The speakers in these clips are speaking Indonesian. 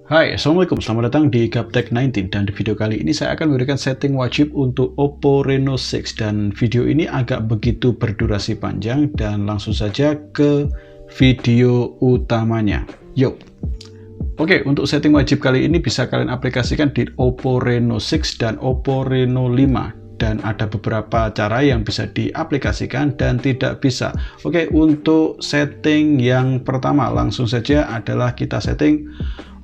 Hai, Assalamualaikum, selamat datang di Gaptek 19 dan di video kali ini saya akan memberikan setting wajib untuk Oppo Reno 6 dan video ini agak begitu berdurasi panjang dan langsung saja ke video utamanya. Yuk. Oke, untuk setting wajib kali ini bisa kalian aplikasikan di Oppo Reno 6 dan Oppo Reno 5 dan ada beberapa cara yang bisa diaplikasikan dan tidak bisa. Oke, untuk setting yang pertama langsung saja adalah kita setting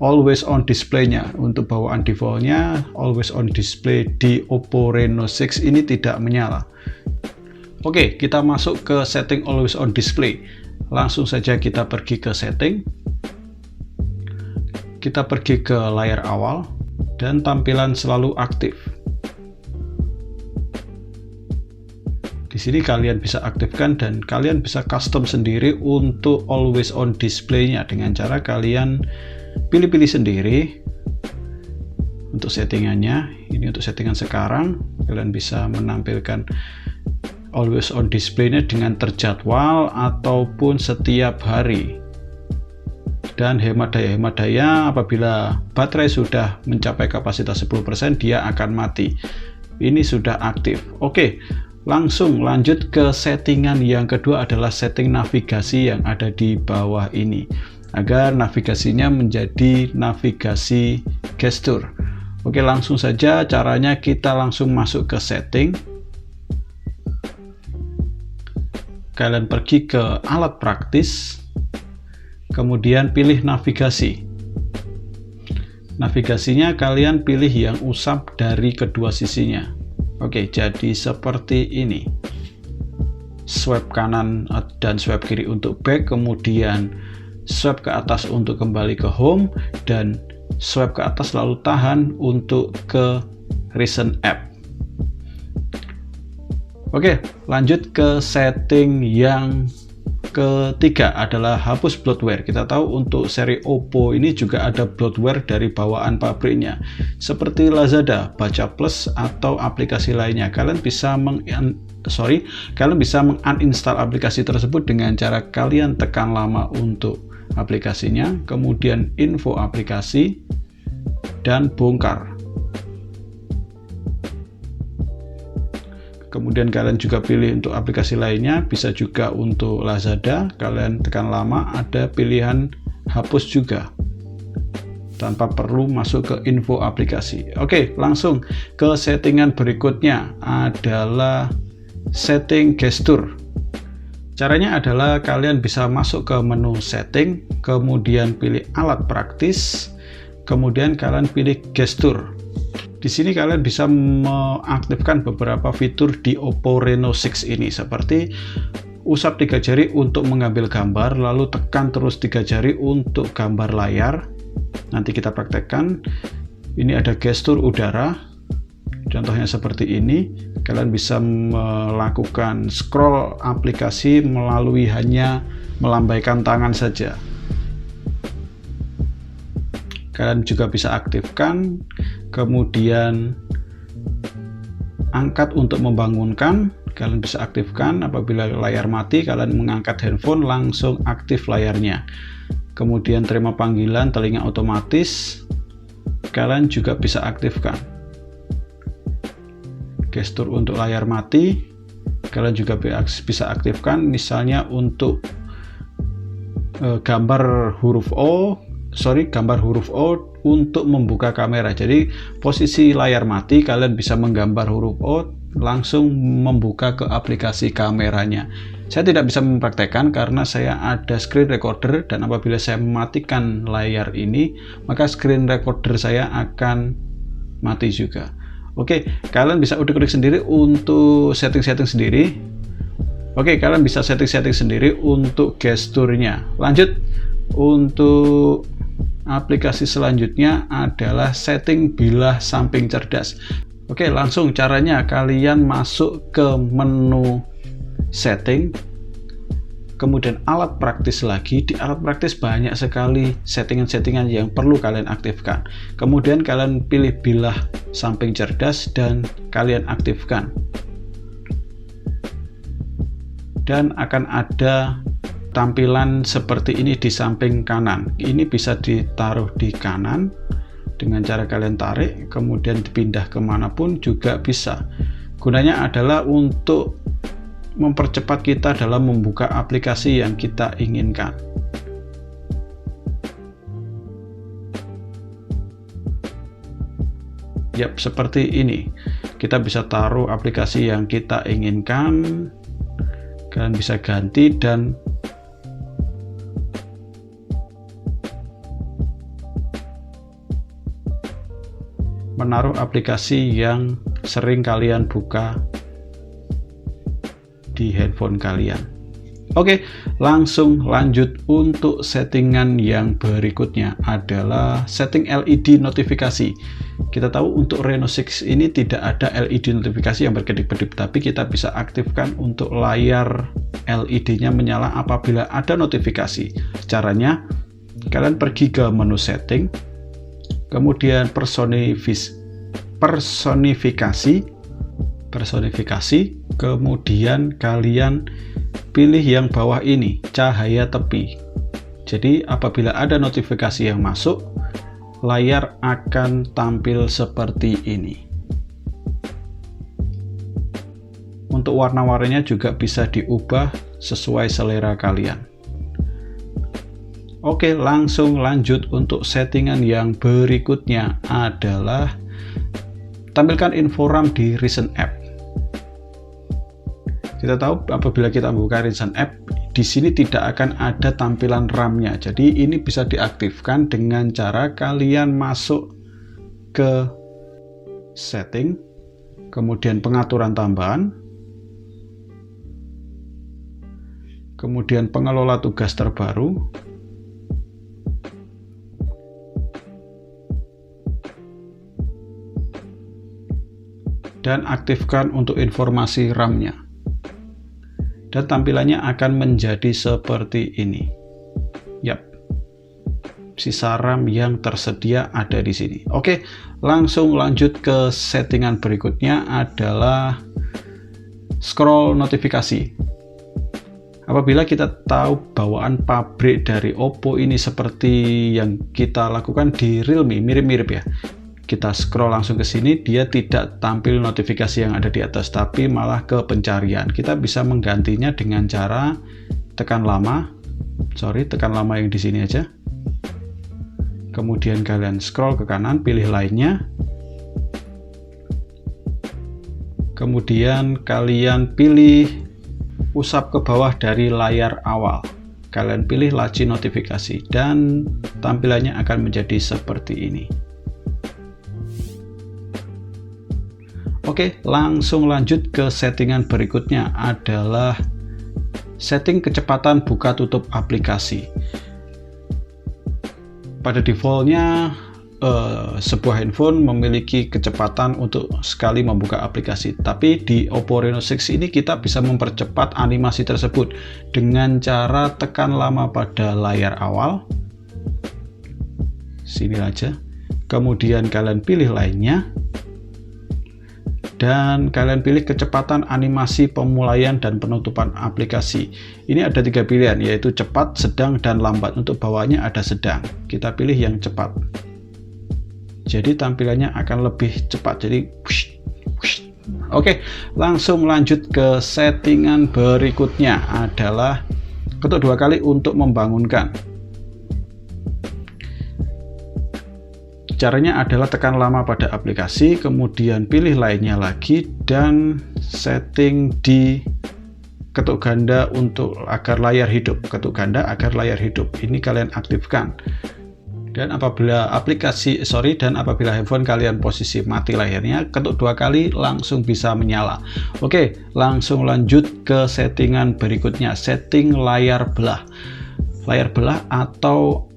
always on display-nya. Untuk bawaan default-nya always on display di Oppo Reno 6 ini tidak menyala. Oke, kita masuk ke setting always on display. Langsung saja kita pergi ke setting. Kita pergi ke layar awal dan tampilan selalu aktif. Di sini kalian bisa aktifkan dan kalian bisa custom sendiri untuk always on display-nya dengan cara kalian pilih-pilih sendiri untuk settingannya. Ini untuk settingan sekarang, kalian bisa menampilkan always on display-nya dengan terjadwal ataupun setiap hari. Dan hemat daya apabila baterai sudah mencapai kapasitas 10% dia akan mati. Ini sudah aktif. Oke, langsung lanjut ke settingan yang kedua adalah setting navigasi yang ada di bawah ini, agar navigasinya menjadi navigasi gestur. Oke, langsung saja caranya kita langsung masuk ke setting. Kalian pergi ke alat praktis, kemudian pilih navigasi. Navigasinya kalian pilih yang usap dari kedua sisinya. Oke, jadi seperti ini. Swipe kanan dan swipe kiri untuk back, kemudian swipe ke atas untuk kembali ke home, dan swipe ke atas lalu tahan untuk ke recent app. Oke, lanjut ke setting yang ketiga adalah hapus bloatware. Kita tahu untuk seri Oppo ini juga ada bloatware dari bawaan pabriknya seperti Lazada, Baca Plus atau aplikasi lainnya. Kalian bisa menguninstall aplikasi tersebut dengan cara kalian tekan lama untuk aplikasinya, kemudian info aplikasi dan bongkar. Kemudian kalian juga pilih untuk aplikasi lainnya, bisa juga untuk Lazada, kalian tekan lama, ada pilihan hapus juga tanpa perlu masuk ke info aplikasi. Oke, langsung ke settingan berikutnya adalah setting gestur. Caranya adalah kalian bisa masuk ke menu setting, kemudian pilih alat praktis, kemudian kalian pilih gestur. Di sini kalian bisa mengaktifkan beberapa fitur di Oppo Reno 6 ini, seperti usap 3 jari untuk mengambil gambar, lalu tekan terus 3 jari untuk gambar layar. Nanti kita praktekkan. Ini ada gestur udara, contohnya seperti ini. Kalian bisa melakukan scroll aplikasi melalui hanya melambaikan tangan saja. Kalian juga bisa aktifkan, kemudian angkat untuk membangunkan, kalian bisa aktifkan. Apabila layar mati, kalian mengangkat handphone langsung aktif layarnya. Kemudian terima panggilan telinga otomatis, kalian juga bisa aktifkan. Gestur untuk layar mati, kalian juga bisa aktifkan, misalnya untuk gambar huruf O untuk membuka kamera. Jadi posisi layar mati kalian bisa menggambar huruf O langsung membuka ke aplikasi kameranya. Saya tidak bisa mempraktekkan karena saya ada screen recorder, dan apabila saya mematikan layar ini maka screen recorder saya akan mati juga. Oke, kalian bisa udik-udik sendiri untuk setting-setting sendiri. Oke, kalian bisa setting-setting sendiri untuk gesturnya. Lanjut, untuk aplikasi selanjutnya adalah setting bilah samping cerdas. Oke, langsung caranya kalian masuk ke menu setting, kemudian alat praktis lagi. Di alat praktis banyak sekali settingan-settingan yang perlu kalian aktifkan. Kemudian kalian pilih bilah samping cerdas dan kalian aktifkan. Dan akan ada tampilan seperti ini di samping kanan. Ini bisa ditaruh di kanan dengan cara kalian tarik, kemudian dipindah kemanapun juga bisa. Gunanya adalah untuk mempercepat kita dalam membuka aplikasi yang kita inginkan. Yap, seperti ini. Kita bisa taruh aplikasi yang kita inginkan. Kalian bisa ganti dan menaruh aplikasi yang sering kalian buka di handphone kalian. Oke, langsung lanjut untuk settingan yang berikutnya adalah setting LED notifikasi. Kita tahu untuk Reno 6 ini tidak ada LED notifikasi yang berkedip-kedip, tapi kita bisa aktifkan untuk layar LED-nya menyala apabila ada notifikasi. Caranya, kalian pergi ke menu setting, kemudian personifikasi, kemudian kalian pilih yang bawah ini, cahaya tepi. Jadi apabila ada notifikasi yang masuk, layar akan tampil seperti ini. Untuk warna-warnanya juga bisa diubah sesuai selera kalian. Oke, langsung lanjut untuk settingan yang berikutnya adalah tampilkan info RAM di Recent App. Kita tahu apabila kita membuka Recent App, di sini tidak akan ada tampilan RAM-nya. Jadi ini bisa diaktifkan dengan cara kalian masuk ke setting, kemudian pengaturan tambahan, kemudian pengelola tugas terbaru, dan aktifkan untuk informasi RAM-nya. Dan tampilannya akan menjadi seperti ini. Yap, sisa RAM yang tersedia ada di sini. Oke, langsung lanjut ke settingan berikutnya adalah scroll notifikasi. Apabila kita tahu bawaan pabrik dari Oppo ini seperti yang kita lakukan di Realme, mirip-mirip ya. Kita scroll langsung ke sini, dia tidak tampil notifikasi yang ada di atas, tapi malah ke pencarian. Kita bisa menggantinya dengan cara tekan lama yang di sini aja. Kemudian kalian scroll ke kanan, pilih lainnya. Kemudian kalian pilih usap ke bawah dari layar awal. Kalian pilih laci notifikasi dan tampilannya akan menjadi seperti ini. Oke, langsung lanjut ke settingan berikutnya adalah setting kecepatan buka tutup aplikasi. Pada defaultnya sebuah handphone memiliki kecepatan untuk sekali membuka aplikasi, tapi di Oppo Reno 6 ini kita bisa mempercepat animasi tersebut dengan cara tekan lama pada layar awal, sini aja, kemudian kalian pilih lainnya, dan kalian pilih kecepatan animasi pemulaian dan penutupan aplikasi. Ini ada 3 pilihan, yaitu cepat, sedang, dan lambat. Untuk bawahnya ada sedang, kita pilih yang cepat, jadi tampilannya akan lebih cepat. Jadi Oke, langsung lanjut ke settingan berikutnya adalah ketuk 2 kali untuk membangunkan. Caranya adalah tekan lama pada aplikasi, kemudian pilih lainnya lagi, dan setting di ketuk ganda untuk agar layar hidup. Ketuk ganda agar layar hidup ini kalian aktifkan. Dan apabila apabila handphone kalian posisi mati layarnya, ketuk 2 kali langsung bisa menyala. Oke, langsung lanjut ke settingan berikutnya, setting layar belah. Layar belah atau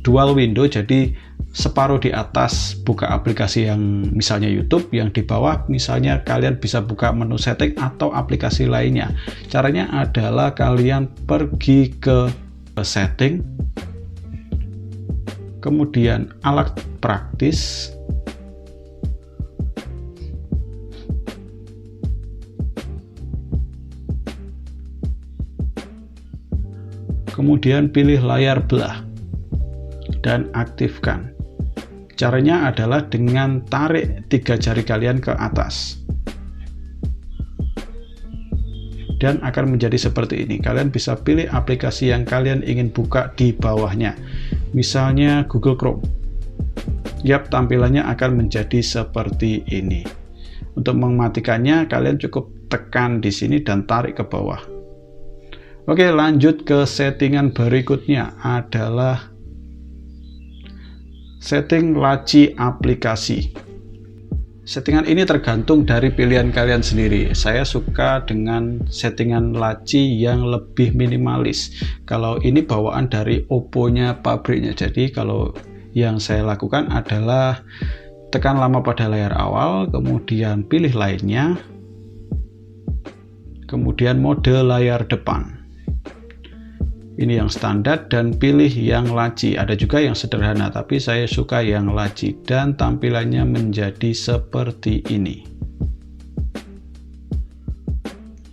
dual window, jadi separuh di atas buka aplikasi yang misalnya YouTube, yang di bawah misalnya kalian bisa buka menu setting atau aplikasi lainnya. Caranya adalah kalian pergi ke setting, kemudian alat praktis, Kemudian pilih layar belah dan aktifkan. Caranya adalah dengan tarik 3 jari kalian ke atas. Dan akan menjadi seperti ini. Kalian bisa pilih aplikasi yang kalian ingin buka di bawahnya. Misalnya Google Chrome. Yap, tampilannya akan menjadi seperti ini. Untuk mematikannya, kalian cukup tekan di sini dan tarik ke bawah. Oke, lanjut ke settingan berikutnya adalah setting laci aplikasi. Settingan ini tergantung dari pilihan kalian sendiri. Saya suka dengan settingan laci yang lebih minimalis. Kalau ini bawaan dari Oppo-nya pabriknya. Jadi kalau yang saya lakukan adalah tekan lama pada layar awal, kemudian pilih lainnya, kemudian mode layar depan. Ini yang standar dan pilih yang laci. Ada juga yang sederhana, tapi saya suka yang laci dan tampilannya menjadi seperti ini.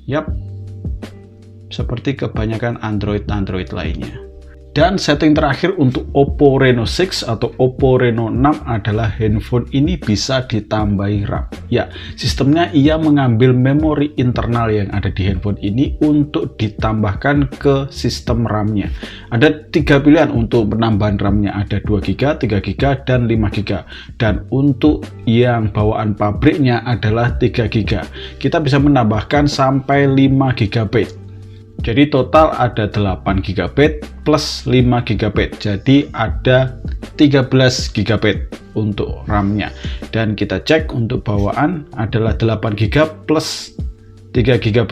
Yap, seperti kebanyakan Android lainnya. Dan setting terakhir untuk Oppo Reno 6 atau Oppo Reno 6 adalah handphone ini bisa ditambahi RAM. Ya, sistemnya ia mengambil memori internal yang ada di handphone ini untuk ditambahkan ke sistem RAM-nya. Ada 3 pilihan untuk penambahan RAM-nya, ada 2GB, 3GB, dan 5GB. Dan untuk yang bawaan pabriknya adalah 3GB. Kita bisa menambahkan sampai 5GB. Jadi total ada 8 GB plus 5 GB. Jadi ada 13 GB untuk RAM-nya. Dan kita cek untuk bawaan adalah 8 GB plus 3 GB.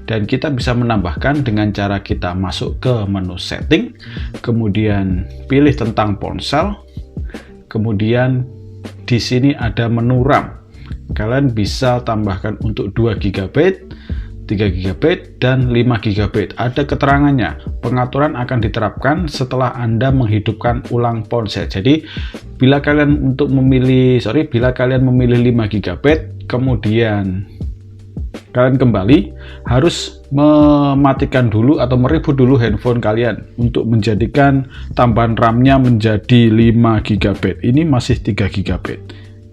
Dan kita bisa menambahkan dengan cara kita masuk ke menu setting, kemudian pilih tentang ponsel, kemudian di sini ada menu RAM. Kalian bisa tambahkan untuk 2 GB, 3 GB, dan 5 GB. Ada keterangannya. Pengaturan akan diterapkan setelah Anda menghidupkan ulang ponsel. Jadi, bila kalian memilih 5 GB, kemudian kalian kembali, harus mematikan dulu atau mereboot dulu handphone kalian untuk menjadikan tambahan RAM-nya menjadi 5 GB. Ini masih 3 GB.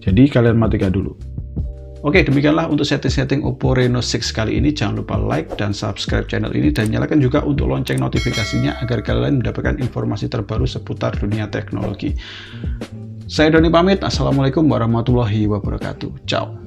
Jadi, kalian matikan dulu. Oke, demikianlah untuk setting-setting Oppo Reno 6 kali ini. Jangan lupa like dan subscribe channel ini dan nyalakan juga untuk lonceng notifikasinya agar kalian mendapatkan informasi terbaru seputar dunia teknologi. Saya Doni pamit. Assalamualaikum warahmatullahi wabarakatuh. Ciao.